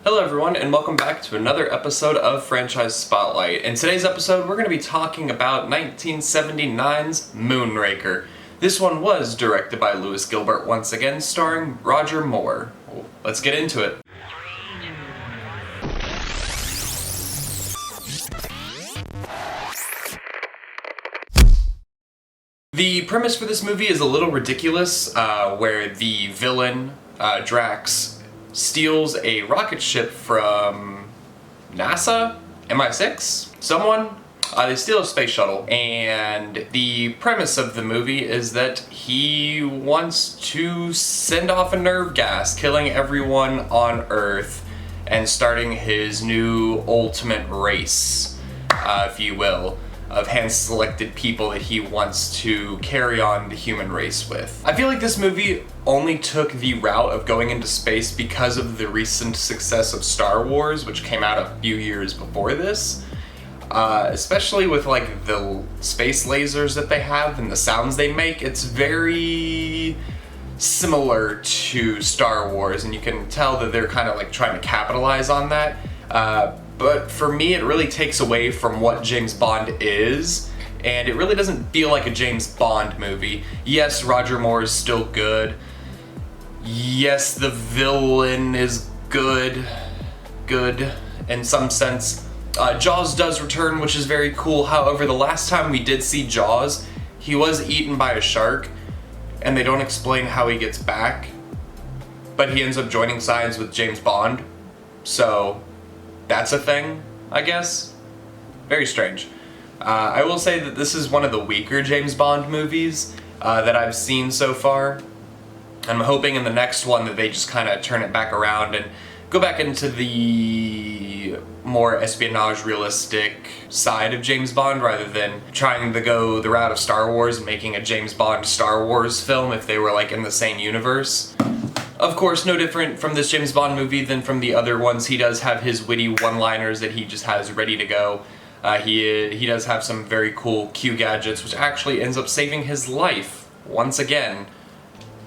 Hello everyone, and welcome back to another episode of Franchise Spotlight. In today's episode, we're going to be talking about 1979's Moonraker. This one was directed by Lewis Gilbert once again, starring Roger Moore. Let's get into it. The premise for this movie is a little ridiculous, where the villain, Drax, steals a rocket ship from NASA? MI6? Someone? They steal a space shuttle, and the premise of the movie is that he wants to send off a nerve gas, killing everyone on Earth, and starting his new ultimate race, if you will, of hand-selected people that he wants to carry on the human race with. I feel like this movie only took the route of going into space because of the recent success of Star Wars, which came out a few years before this. Especially with like the space lasers that they have and the sounds they make, it's very similar to Star Wars, and you can tell that they're kind of like trying to capitalize on that. But for me, it really takes away from what James Bond is, and it really doesn't feel like a James Bond movie. Yes, Roger Moore is still good. Yes, the villain is good in some sense. Jaws does return, which is very cool. However, the last time we did see Jaws, he was eaten by a shark, and they don't explain how he gets back, but he ends up joining sides with James Bond, so that's a thing, I guess. Very strange. I will say that this is one of the weaker James Bond movies that I've seen so far. I'm hoping in the next one that they just kind of turn it back around and go back into the more espionage realistic side of James Bond rather than trying to go the route of Star Wars and making a James Bond Star Wars film if they were like in the same universe. Of course, no different from this James Bond movie than from the other ones. He does have his witty one-liners that he just has ready to go. He does have some very cool Q gadgets, which actually ends up saving his life once again.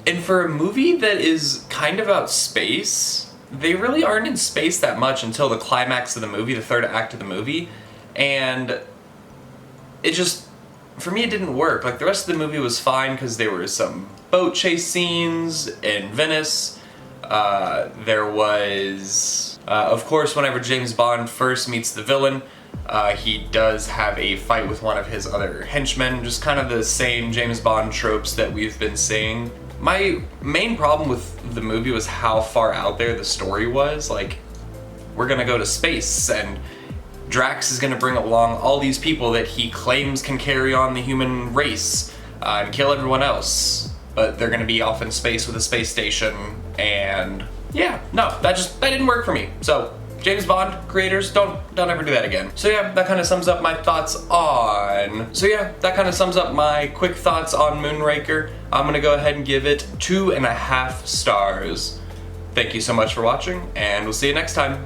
And for a movie that is kind of about space, they really aren't in space that much until the climax of the movie, the third act of the movie, and it just, for me, it didn't work. Like, the rest of the movie was fine because there were some boat chase scenes in Venice. There was, of course, whenever James Bond first meets the villain, he does have a fight with one of his other henchmen, just kind of the same James Bond tropes that we've been seeing. My main problem with the movie was how far out there the story was. Like, we're gonna go to space, and Drax is gonna bring along all these people that he claims can carry on the human race and kill everyone else. But they're gonna be off in space with a space station, and yeah, no, that didn't work for me. So, James Bond creators, don't ever do that again. So yeah, that kind of sums up my quick thoughts on Moonraker. I'm gonna go ahead and give it 2.5 stars. Thank you so much for watching, and we'll see you next time.